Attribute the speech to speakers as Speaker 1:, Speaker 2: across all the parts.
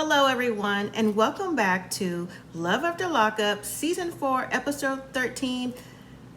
Speaker 1: Hello, everyone, and welcome back to Love After Lockup, Season 4, Episode 13,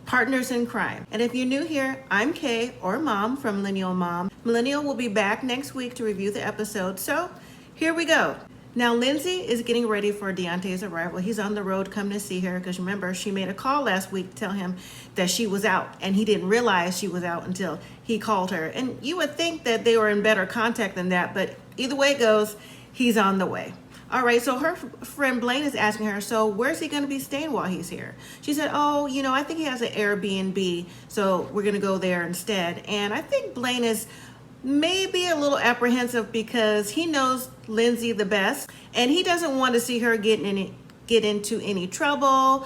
Speaker 1: Partners in Crime. And if you're new here, I'm Kay, or Mom, from Millennial and Mom. Millennial will be back next week to review the episode, so here we go. Now, Lindsay is getting ready for Deontay's arrival. He's on the road coming to see her because remember, she made a call last week to tell him that she was out, and he didn't realize she was out until he called her. And you would think that they were in better contact than that, but either way it goes, he's on the way. All right, so her friend Blaine is asking her, so where's he going to be staying while he's here? She said, oh, I think he has an Airbnb, so we're going to go there instead. And I think Blaine is maybe a little apprehensive because he knows Lindsay the best, and he doesn't want to see her get into any trouble,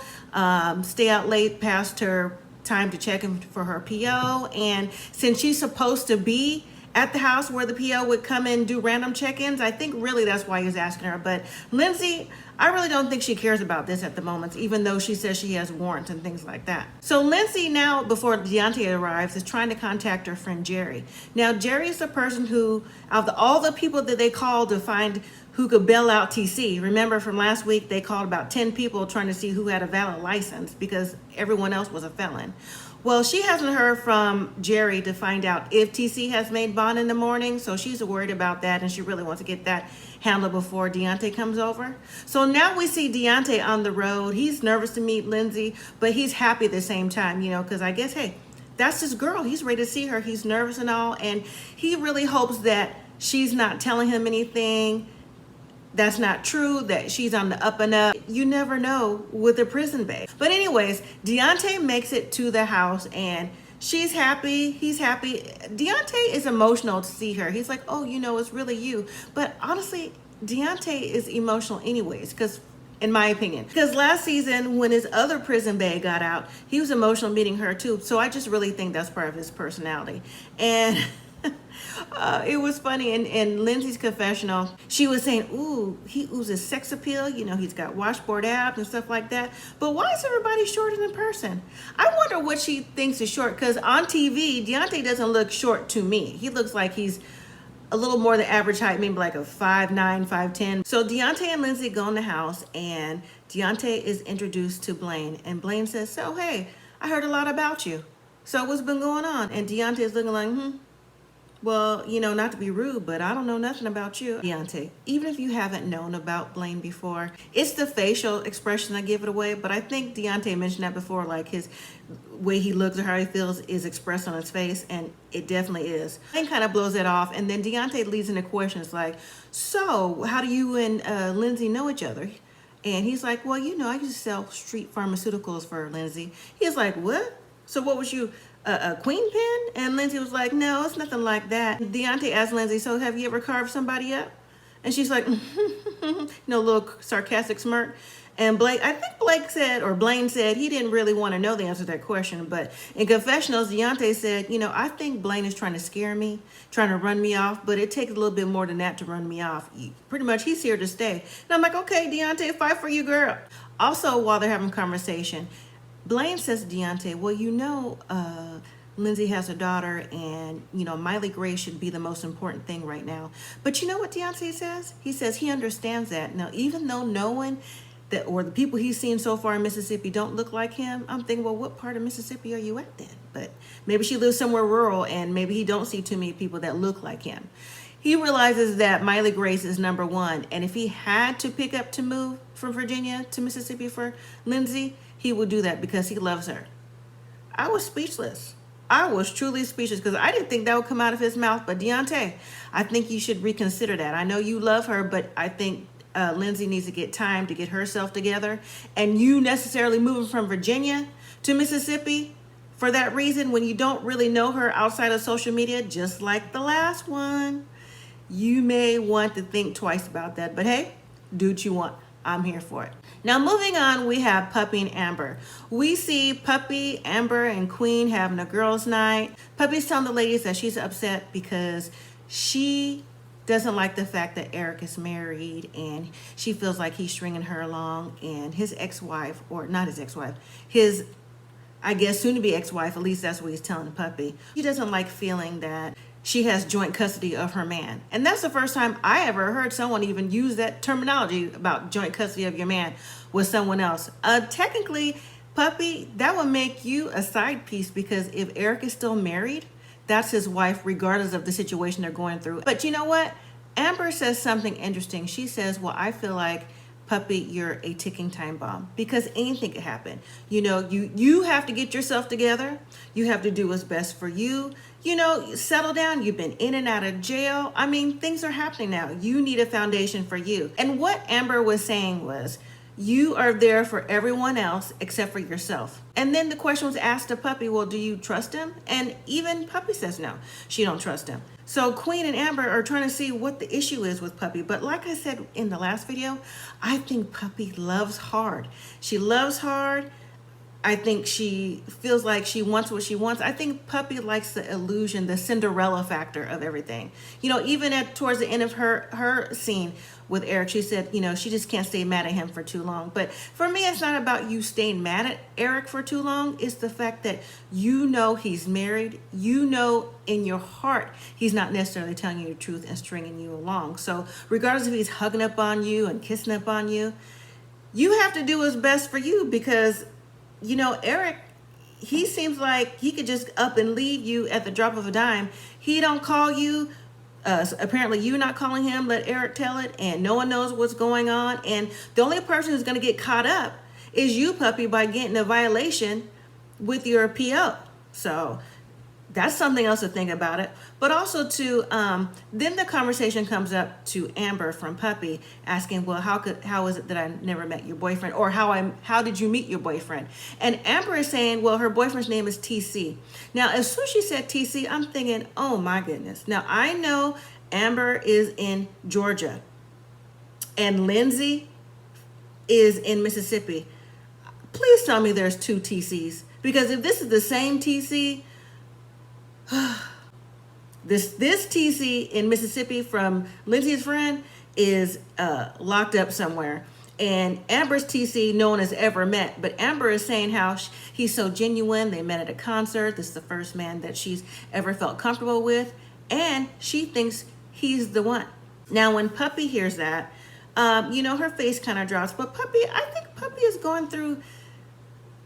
Speaker 1: stay out late past her time to check in for her PO. And since she's supposed to be at the house where the PO would come and do random check-ins, I think really that's why he was asking her. But Lindsay, I really don't think she cares about this at the moment, even though she says she has warrants and things like that. So Lindsay now, before Deontay arrives, is trying to contact her friend Jerry. Now, Jerry is the person who, out of all the people that they called to find who could bail out TC, remember from last week, they called about 10 people trying to see who had a valid license because everyone else was a felon. Well, she hasn't heard from Jerry to find out if TC has made bond in the morning, so she's worried about that, and she really wants to get that handled before Deontay comes over. So now we see Deontay on the road. He's nervous to meet Lindsay, but he's happy at the same time, because I guess, hey, that's his girl. He's ready to see her. He's nervous and all, and he really hopes that she's not telling him anything that's not true, that she's on the up and up. You never know with a prison babe. But anyways, Deontay makes it to the house and she's happy, he's happy. Deontay is emotional to see her. He's like, oh, it's really you. But honestly, Deontay is emotional anyways, because in my opinion, because last season when his other prison babe got out, he was emotional meeting her too. So I just really think that's part of his personality. And it was funny in Lindsay's confessional, she was saying, ooh, he oozes sex appeal, he's got washboard abs and stuff like that, but why is everybody shorter in person? I wonder what she thinks is short, because on TV Deontay doesn't look short to me. He looks like he's a little more than average height, maybe like a 5'9", 5'10". So Deontay and Lindsay go in the house and Deontay is introduced to Blaine, and Blaine says, so hey, I heard a lot about you, so what's been going on? And Deontay is looking like, well, not to be rude, but I don't know nothing about you, Deontay. Even if you haven't known about Blaine before, it's the facial expression that give it away. But I think Deontay mentioned that before, like his way he looks or how he feels is expressed on his face, and it definitely is. Blaine kind of blows it off, and then Deontay leads into questions like, so how do you and Lindsay know each other? And he's like, well, I used to sell street pharmaceuticals for Lindsay. He's like, what? So what was you, a queen pin? And Lindsay was like, no, it's nothing like that. Deontay asked Lindsay, so have you ever carved somebody up? And she's like, a little sarcastic smirk. And Blaine said he didn't really want to know the answer to that question. But in confessionals, Deontay said, I think Blaine is trying to scare me, trying to run me off, but it takes a little bit more than that to run me off. Pretty much, he's here to stay. And I'm like, okay, Deontay, fight for you, girl. Also, while they're having a conversation, Blaine says to Deontay, well, Lindsay has a daughter, and, Miley Gray should be the most important thing right now. But you know what Deontay says? He says he understands that. Now, even though no one or the people he's seen so far in Mississippi don't look like him, I'm thinking, well, what part of Mississippi are you at then? But maybe she lives somewhere rural, and maybe he don't see too many people that look like him. He realizes that Miley Grace is number one, and if he had to pick up to move from Virginia to Mississippi for Lindsay, he would do that because he loves her. I was speechless. I was truly speechless because I didn't think that would come out of his mouth. But Deontay, I think you should reconsider that. I know you love her, but I think Lindsay needs to get time to get herself together. And you necessarily moving from Virginia to Mississippi for that reason, when you don't really know her outside of social media, just like the last one, you may want to think twice about that. But hey, do what you want. I'm here for it. Now, moving on, we have Puppy and Amber. We see Puppy, Amber, and Queen having a girls' night. Puppy's telling the ladies that she's upset because she doesn't like the fact that Eric is married, and she feels like he's stringing her along, and his ex-wife, or not his ex-wife, I guess soon-to-be ex-wife, at least that's what he's telling the Puppy. He doesn't like feeling that she has joint custody of her man. And that's the first time I ever heard someone even use that terminology about joint custody of your man with someone else. Technically, puppy, that would make you a side piece, because if Eric is still married, that's his wife, regardless of the situation they're going through. But you know what? Amber says something interesting. She says, well, I feel like, puppy, you're a ticking time bomb, because anything could happen. You know, you have to get yourself together. You have to do what's best for you. You know, settle down. You've been in and out of jail. I mean, things are happening now. You need a foundation for you. And what Amber was saying was, you are there for everyone else except for yourself. And then the question was asked to Puppy, well, do you trust him? And even Puppy says no, she don't trust him. So Queen and Amber are trying to see what the issue is with Puppy. But like I said in the last video, I think Puppy loves hard. She loves hard. I think she feels like she wants what she wants. I think Puppy likes the illusion, the Cinderella factor of everything. You know, even towards the end of her scene with Eric, she said, you know, she just can't stay mad at him for too long. But for me, it's not about you staying mad at Eric for too long. It's the fact that you know he's married. You know in your heart he's not necessarily telling you the truth and stringing you along. So regardless if he's hugging up on you and kissing up on you, you have to do what's best for you, because you know, Eric, he seems like he could just up and leave you at the drop of a dime. He don't call you. Apparently you not calling him, let Eric tell it, and no one knows what's going on. And the only person who's going to get caught up is you, Puppy, by getting a violation with your PO. So that's something else to think about it. But also to then the conversation comes up to Amber from Puppy asking, well, how is it that I never met your boyfriend, or how did you meet your boyfriend? And Amber is saying, well, her boyfriend's name is TC. Now, as soon as she said TC, I'm thinking, oh my goodness. Now I know Amber is in Georgia and Lindsay is in Mississippi. Please tell me there's two TCs, because if this is the same TC, this TC in Mississippi from Lindsay's friend is locked up somewhere. And Amber's TC, no one has ever met. But Amber is saying how he's so genuine. They met at a concert. This is the first man that she's ever felt comfortable with. And she thinks he's the one. Now, when Puppy hears that, you know, her face kind of drops. But I think Puppy is going through,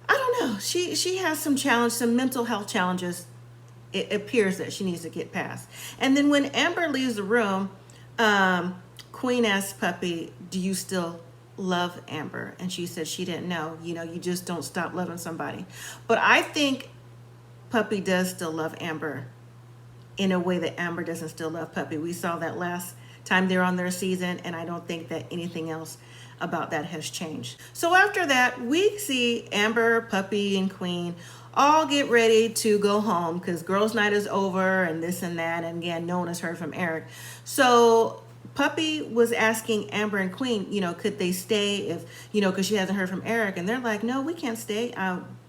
Speaker 1: I don't know. She has some mental health challenges. It appears that she needs to get past. And then when Amber leaves the room, Queen asks Puppy, do you still love Amber? And she said she didn't know. You know, you just don't stop loving somebody. But I think Puppy does still love Amber in a way that Amber doesn't still love Puppy. We saw that last time they're on their season, and I don't think that anything else about that has changed. So after that, we see Amber, Puppy, and Queen all get ready to go home, because girls' night is over and this and that. And again, no one has heard from Eric. So Puppy was asking Amber and Queen, you know, could they stay if, you know, because she hasn't heard from Eric. And they're like, no, we can't stay.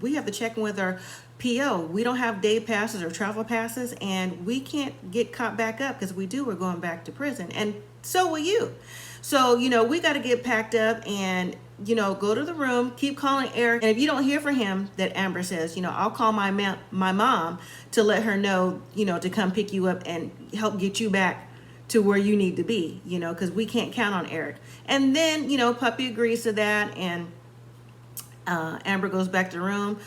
Speaker 1: We have to check in with our PO. We don't have day passes or travel passes, and we can't get caught back up, because we're going back to prison. And so will you. So, you know, we got to get packed up and, you know, go to the room, keep calling Eric. And if you don't hear from him, that Amber says, you know, I'll call my mom to let her know, you know, to come pick you up and help get you back to where you need to be, you know, because we can't count on Eric. And then, you know, Puppy agrees to that, and Amber goes back to the room.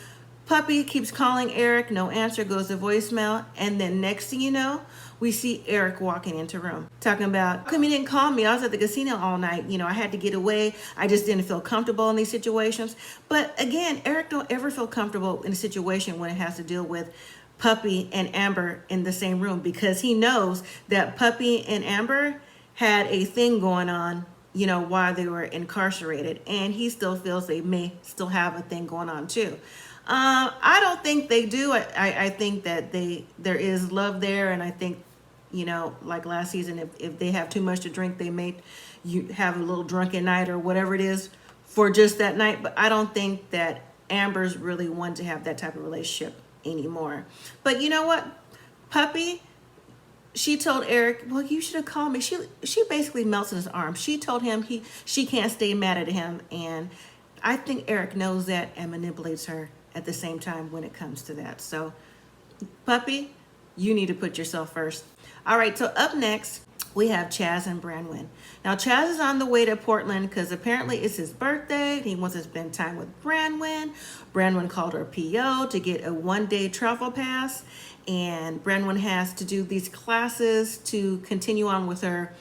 Speaker 1: Puppy keeps calling Eric, no answer, goes to voicemail. And then next thing you know, we see Eric walking into room talking about, how come you didn't call me? I was at the casino all night. You know, I had to get away. I just didn't feel comfortable in these situations. But again, Eric don't ever feel comfortable in a situation when it has to deal with Puppy and Amber in the same room, because he knows that Puppy and Amber had a thing going on, you know, while they were incarcerated. And he still feels they may still have a thing going on too. I don't think they do. I think that there is love there, and I think, you know, like last season, if they have too much to drink, they may have a little drunken night or whatever it is for just that night. But I don't think that Amber's really one to have that type of relationship anymore. But you know what? Puppy, she told Eric, well, you should have called me. She basically melts in his arms. She told him she can't stay mad at him. And I think Eric knows that and manipulates her at the same time when it comes to that. So Puppy, You need to put yourself first. All right, so up next, we have Chaz and Brynn. Now, Chaz is on the way to Portland because apparently it's his birthday. He wants to spend time with Brynn. Brynn called her PO to get a one-day travel pass. And Brynn has to do these classes to continue on with her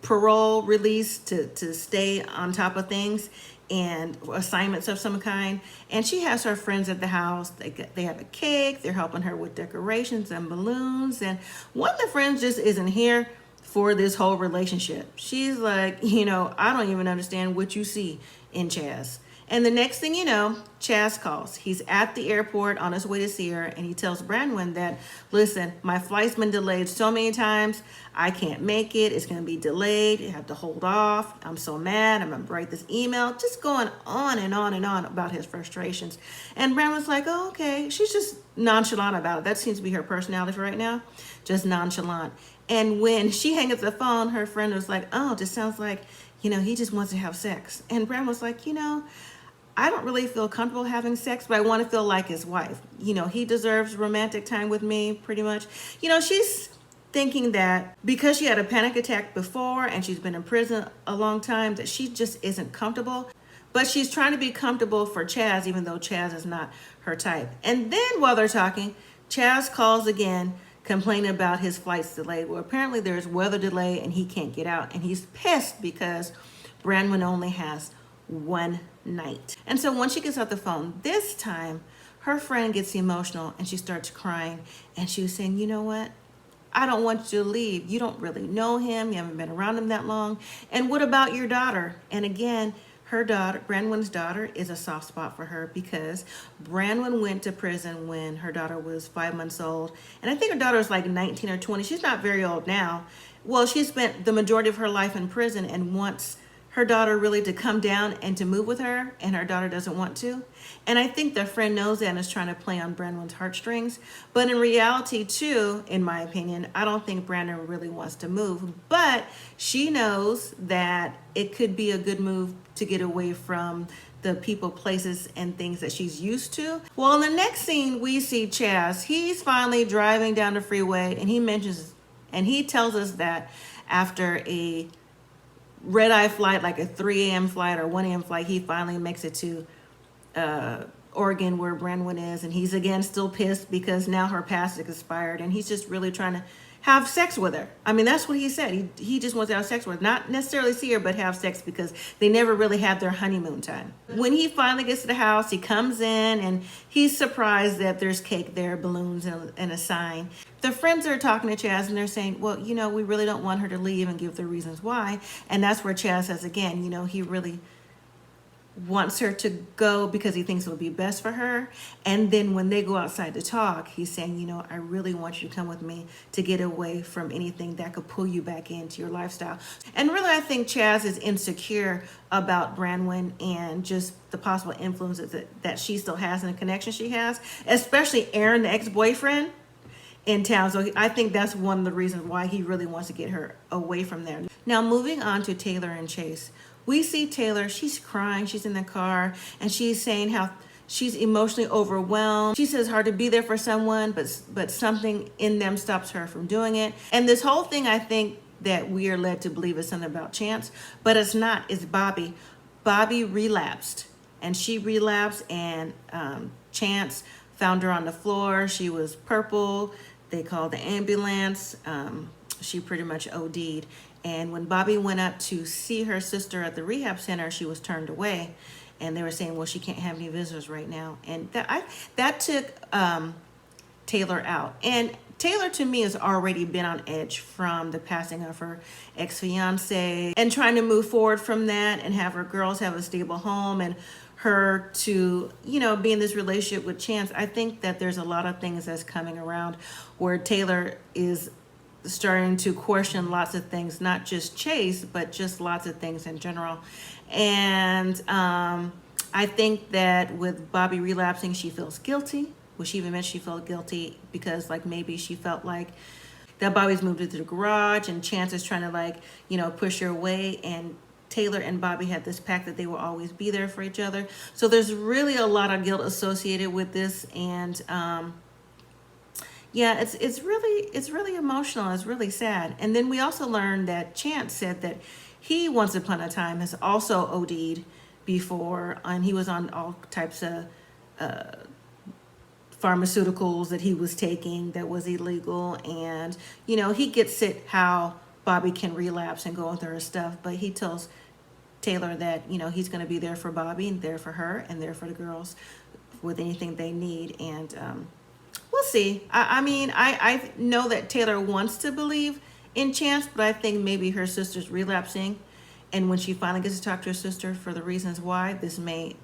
Speaker 1: parole release to stay on top of things and assignments of some kind. And she has her friends at the house. They have a cake. They're helping her with decorations and balloons. And one of the friends just isn't here for this whole relationship. She's like, I don't even understand what you see in Chaz. And the next thing you know, Chaz calls. He's at the airport on his way to see her, and he tells Brynn that, listen, my flight's been delayed so many times, I can't make it. It's going to be delayed. You have to hold off. I'm so mad. I'm going to write this email. Just going on and on and on about his frustrations. And Brynn like, oh, okay. She's just nonchalant about it. That seems to be her personality for right now, just nonchalant. And when she hangs up the phone, her friend was like, oh, this sounds like, he just wants to have sex. And Brynn was like, I don't really feel comfortable having sex, but I want to feel like his wife. He deserves romantic time with me, pretty much. She's thinking that because she had a panic attack before and she's been in prison a long time, that she just isn't comfortable. But she's trying to be comfortable for Chaz, even though Chaz is not her type. And then while they're talking, Chaz calls again, complaining about his flight's delayed. Well, apparently there's weather delay and he can't get out. And he's pissed because Brynn only has one night. And so when she gets off the phone this time, her friend gets emotional and she starts crying. And she was saying, you know what? I don't want you to leave. You don't really know him. You haven't been around him that long. And what about your daughter? And again, her daughter, Brynn's daughter, is a soft spot for her because Brynn went to prison when her daughter was 5 months old. And I think her daughter was like 19 or 20. She's not very old now. Well, she spent the majority of her life in prison and wants her daughter really to come down and to move with her, and her daughter doesn't want to. And I think the friend knows that and is trying to play on Brynn's heartstrings. But in reality, too, in my opinion, I don't think Brynn really wants to move. But she knows that it could be a good move to get away from the people, places, and things that she's used to. Well, in the next scene, we see Chaz. He's finally driving down the freeway, and he tells us that after a red-eye flight, like a 3 a.m. flight or 1 a.m. flight, he finally makes it to Oregon where Brynn is, and he's again still pissed because now her pass is expired, and he's just really trying to have sex with her. I mean, that's what he said. He just wants to have sex with her. Not necessarily see her, but have sex because they never really had their honeymoon time. When he finally gets to the house, he comes in and he's surprised that there's cake there, balloons, and a sign. The friends are talking to Chaz and they're saying, well, we really don't want her to leave, and give the reasons why. And that's where Chaz says again, he really wants her to go because he thinks it'll be best for her. And then when they go outside to talk, he's saying, I really want you to come with me to get away from anything that could pull you back into your lifestyle. And really, I think Chaz is insecure about Brynn and just the possible influences that she still has and the connection she has, especially Aaron, the ex-boyfriend in town. So I think that's one of the reasons why he really wants to get her away from there. Now, moving on to Taylor and Chase. We see Taylor, she's crying, she's in the car, and she's saying how she's emotionally overwhelmed. She says it's hard to be there for someone, but something in them stops her from doing it. And this whole thing, I think that we are led to believe is something about Chance, but it's not, it's Bobby. Bobby relapsed, and she relapsed, and Chance found her on the floor. She was purple. They called the ambulance. She pretty much OD'd. And when Bobby went up to see her sister at the rehab center, she was turned away. And they were saying, well, she can't have any visitors right now. And that took Taylor out. And Taylor, to me, has already been on edge from the passing of her ex-fiance and trying to move forward from that and have her girls have a stable home and her to, be in this relationship with Chance. I think that there's a lot of things that's coming around where Taylor is starting to question lots of things, not just Chase, but just lots of things in general. And I think that with Bobby relapsing, she feels guilty. Well, she even mentioned she felt guilty because maybe she felt like that Bobby's moved into the garage and Chance is trying to push her away, and Taylor and Bobby had this pact that they will always be there for each other. So there's really a lot of guilt associated with this, and Yeah, it's really emotional. It's really sad. And then we also learned that Chance said that he once upon a time has also OD'd before, and he was on all types of pharmaceuticals that he was taking that was illegal. And he gets it how Bobby can relapse and go through her stuff, but he tells Taylor that he's going to be there for Bobby and there for her and there for the girls with anything they need. And we'll see. I mean, I know that Taylor wants to believe in Chance, but I think maybe her sister's relapsing, and when she finally gets to talk to her sister for the reasons why, this may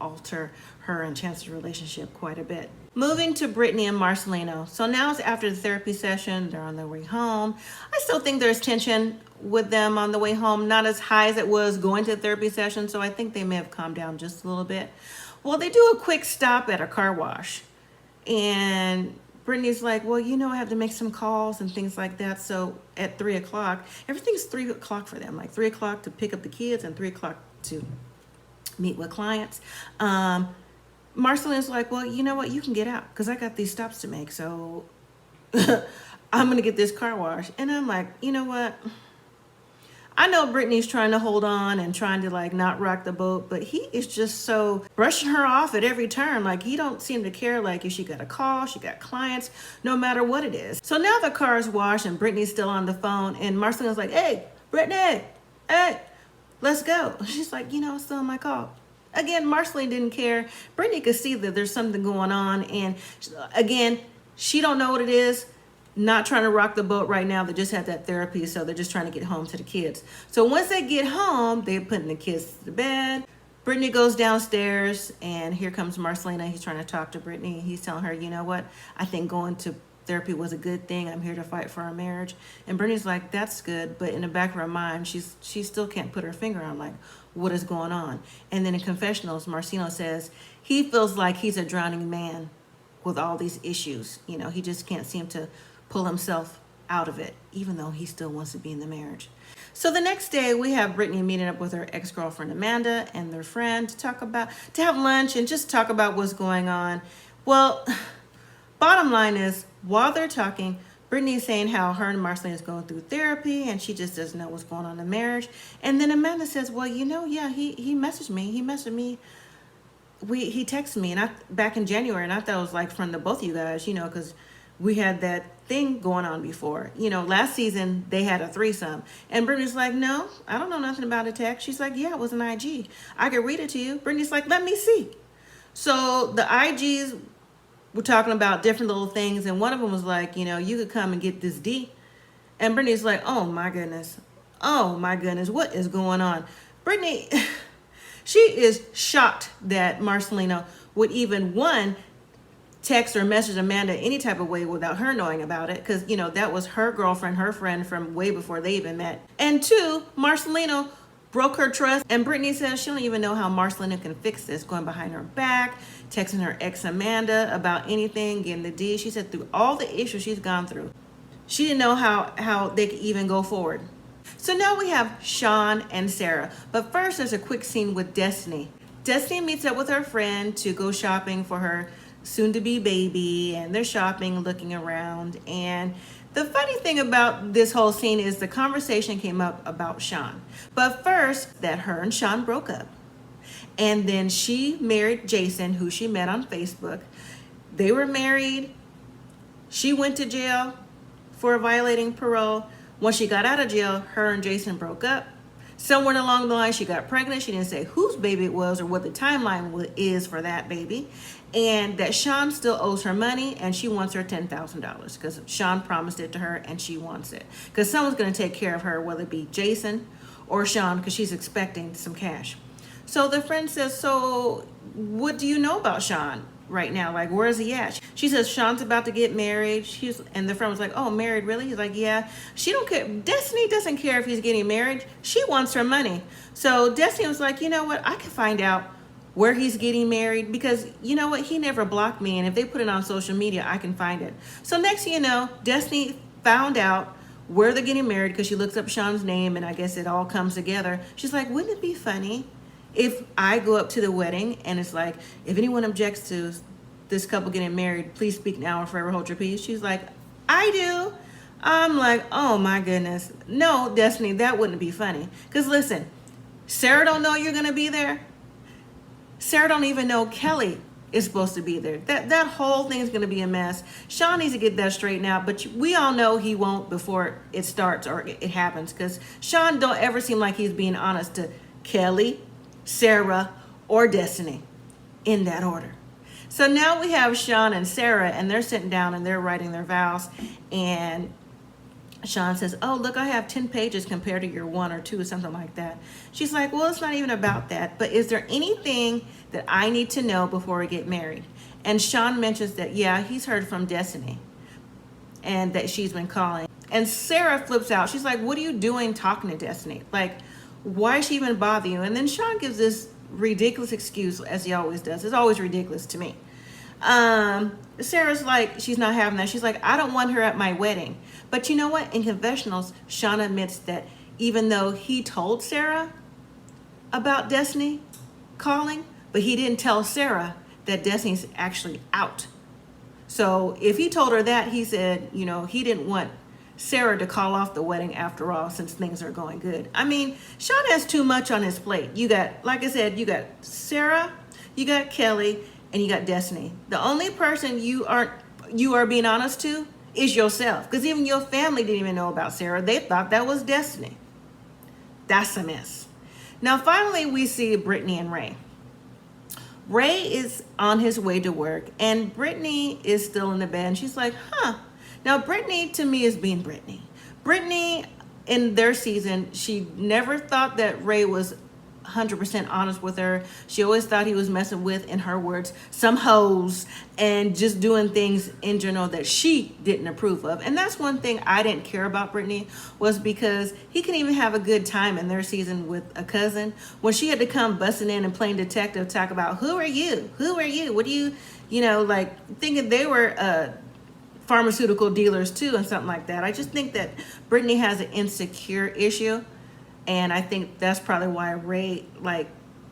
Speaker 1: alter her and Chance's relationship quite a bit. Moving to Brittany and Marcelino. So now it's after the therapy session. They're on their way home. I still think there's tension with them on the way home, not as high as it was going to the therapy session, so I think they may have calmed down just a little bit. Well, they do a quick stop at a car wash, and Brittany's like, well, I have to make some calls and things like that. So at 3 o'clock, everything's 3 o'clock for them, like 3 o'clock to pick up the kids and 3 o'clock to meet with clients. Marcelina's like, well, you know what? You can get out because I got these stops to make. So I'm going to get this car wash. And I'm like, you know what? I know Brittany's trying to hold on and trying to not rock the boat, but he is just so brushing her off at every turn. Like, he don't seem to care if she got a call, she got clients, no matter what it is. So now the car is washed and Brittany's still on the phone, and Marcelina's like, hey, Brittany, hey, let's go. She's like, it's still on my call. Again, Marcelina didn't care. Brittany could see that there's something going on, and again, she don't know what it is. Not trying to rock the boat right now. They just had that therapy, so they're just trying to get home to the kids. So once they get home, they're putting the kids to bed. Brittany goes downstairs, and here comes Marcelina. He's trying to talk to Brittany. He's telling her, you know what? I think going to therapy was a good thing. I'm here to fight for our marriage. And Brittany's like, that's good. But in the back of her mind, she still can't put her finger on, what is going on. And then in confessionals, Marcelino says he feels like he's a drowning man with all these issues. He just can't seem to pull himself out of it, even though he still wants to be in the marriage. So the next day, we have Brittany meeting up with her ex-girlfriend Amanda and their friend to have lunch and just talk about what's going on. Well, bottom line is, while they're talking, Brittany's saying how her and Marcelina is going through therapy and she just doesn't know what's going on in the marriage. And then Amanda says, well, he messaged me. He texted me back in January, and I thought it was from the both of you guys, because we had that thing going on before. Last season they had a threesome. And Brittany's like, no, I don't know nothing about a text. She's like, yeah, it was an IG. I could read it to you. Brittany's like, let me see. So the IGs were talking about different little things, and one of them was like, you could come and get this D. And Brittany's like, oh my goodness, what is going on? Brittany, she is shocked that Marcelino would even, one, text or message Amanda any type of way without her knowing about it, because that was her girlfriend, her friend from way before they even met. And two, Marcelino broke her trust, and Brittany says she don't even know how Marcelino can fix this, going behind her back, texting her ex Amanda about anything, getting the D. She said through all the issues she's gone through, she didn't know how they could even go forward. So now we have Sean and Sarah, but first there's a quick scene with Destiny. Destiny meets up with her friend to go shopping for her soon-to-be baby, and they're shopping, looking around. And the funny thing about this whole scene is the conversation came up about Sean. But first, that her and Sean broke up. And then she married Jason, who she met on Facebook. They were married. She went to jail for violating parole. When she got out of jail, her and Jason broke up. Somewhere along the line, she got pregnant. She didn't say whose baby it was or what the timeline is for that baby. And that Sean still owes her money, and she wants her $10,000 because Sean promised it to her and she wants it. Because someone's going to take care of her, whether it be Jason or Sean, because she's expecting some cash. So the friend says, so what do you know about Sean right now? Where is he at? She says, Sean's about to get married. And the friend was like, oh, married, really? He's like, yeah. She don't care. Destiny doesn't care if he's getting married. She wants her money. So Destiny was like, you know what? I can find out where he's getting married, because you know what? He never blocked me. And if they put it on social media, I can find it. So next thing you know, Destiny found out where they're getting married because she looks up Sean's name, and I guess it all comes together. She's like, wouldn't it be funny if I go up to the wedding and it's like, if anyone objects to this couple getting married, please speak now or forever hold your peace. She's like, I do. I'm like, oh my goodness. No, Destiny, that wouldn't be funny. Because listen, Sarah don't know you're going to be there. Sarah don't even know Kelly is supposed to be there. That whole thing is going to be a mess. Sean needs to get that straightened out, but we all know he won't before it starts or it happens, because Sean don't ever seem like he's being honest to Kelly, Sarah, or Destiny in that order. So now we have Sean and Sarah, and they're sitting down and they're writing their vows, and Sean says, oh, look, I have 10 pages compared to your 1 or 2 or something like that. She's like, well, it's not even about that, but is there anything that I need to know before we get married? And Sean mentions that, yeah, he's heard from Destiny and that she's been calling. And Sarah flips out. She's like, what are you doing talking to Destiny? Like, why is she even bother you? And then Sean gives this ridiculous excuse, as he always does. It's always ridiculous to me. Sarah's like, she's not having that. She's like, I don't want her at my wedding. But you know what? In confessionals, Sean admits that even though he told Sarah about Destiny calling, but he didn't tell Sarah that Destiny's actually out. So if he told her that, he said, you know, he didn't want Sarah to call off the wedding after all, since things are going good. I mean, Sean has too much on his plate. You got, like I said, you got Sarah, you got Kelly, and you got Destiny. The only person you are being honest to is yourself, because even your family didn't even know about Sarah. They thought that was Destiny. That's a mess. Now finally we see Brittany and Ray. Ray is on his way to work, and Brittany is still in the bed, and she's like, huh. Now Brittany to me is being Brittany. Brittany in their season, she never thought that Ray was 100% honest with her. She always thought he was messing with, in her words, some hoes, and just doing things in general that she didn't approve of. And that's one thing I didn't care about Brittany, was because he can even have a good time in their season with a cousin. When she had to come busting in and playing detective, talk about, who are you? Who are you? What do you know, like thinking they were pharmaceutical dealers too and something like that. I just think that Brittany has an insecure issue. And I think that's probably why Ray like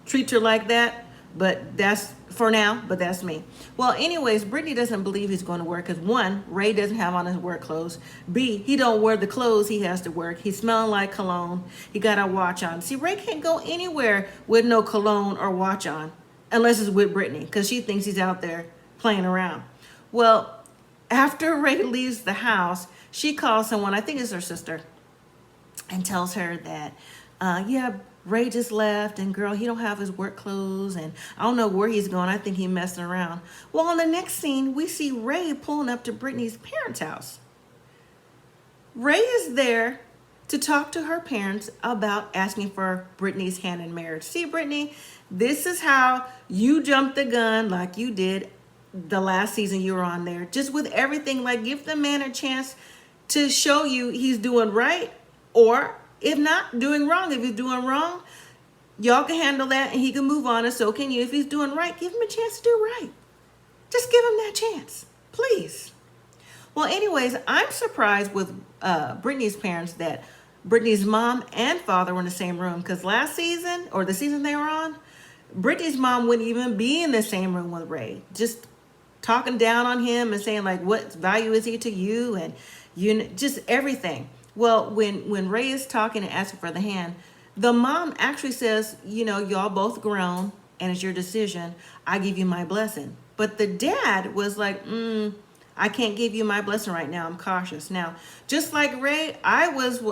Speaker 1: treats her like that. But that's for now, but that's me. Well, anyways, Brittany doesn't believe he's going to work because, one, Ray doesn't have on his work clothes. B, he don't wear the clothes he has to work. He's smelling like cologne. He got a watch on. See, Ray can't go anywhere with no cologne or watch on unless it's with Brittany, because she thinks he's out there playing around. Well, after Ray leaves the house, she calls someone, I think it's her sister, and tells her that, yeah, Ray just left, and girl, he don't have his work clothes, and I don't know where he's going. I think he's messing around. Well, on the next scene, we see Ray pulling up to Brittany's parents' house. Ray is there to talk to her parents about asking for Brittany's hand in marriage. See, Brittany, this is how you jumped the gun like you did the last season you were on there. Just with everything, like give the man a chance to show you he's doing right, or if not, doing wrong. If he's doing wrong, y'all can handle that and he can move on, and so can you. If he's doing right, give him a chance to do right. Just give him that chance, please. Well, anyways, I'm surprised with Brittany's parents that Brittany's mom and father were in the same room, because last season, or the season they were on, Brittany's mom wouldn't even be in the same room with Ray, just talking down on him and saying like, what value is he to you, and just everything. Well, when Ray is talking and asking for the hand, the mom actually says, you know, y'all both grown and it's your decision. I give you my blessing. But the dad was like, I can't give you my blessing right now. I'm cautious. Now, just like Ray, I was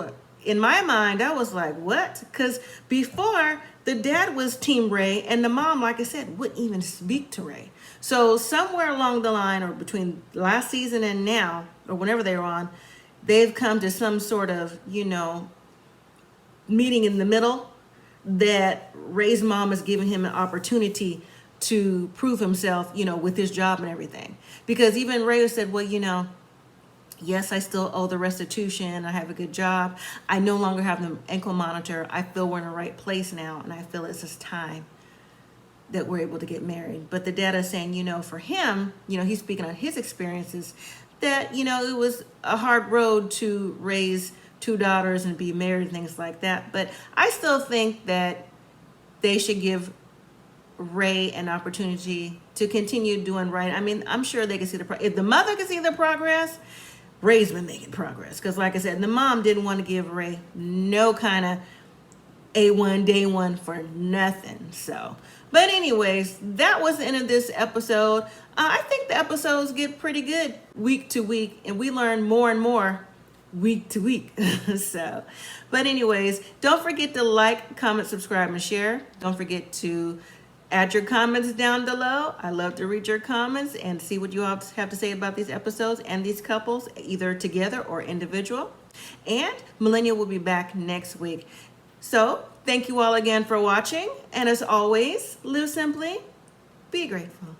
Speaker 1: in my mind, I was like, what? Because before, the dad was Team Ray, and the mom, like I said, wouldn't even speak to Ray. So somewhere along the line, or between last season and now, or whenever they were on, they've come to some sort of, you know, meeting in the middle, that Ray's mom is giving him an opportunity to prove himself, you know, with his job and everything. Because even Ray said, well, you know, yes, I still owe the restitution. I have a good job. I no longer have the ankle monitor. I feel we're in the right place now, and I feel it's just time that we're able to get married. But the dad is saying, you know, for him, you know, he's speaking on his experiences, that, you know, it was a hard road to raise 2 daughters and be married and things like that. But I still think that they should give Ray an opportunity to continue doing right. I mean, I'm sure they can see if the mother can see the progress, Ray's been making progress. Because like I said, the mom didn't want to give Ray no kind of A1 day one for nothing. So, but anyways, that was the end of this episode. I think the episodes get pretty good week to week, and we learn more and more week to week. So, but anyways, don't forget to like, comment, subscribe, and share. Don't forget to add your comments down below. I love to read your comments and see what you all have to say about these episodes and these couples, either together or individual. And Millennial will be back next week. So thank you all again for watching. And as always, live simply, be grateful.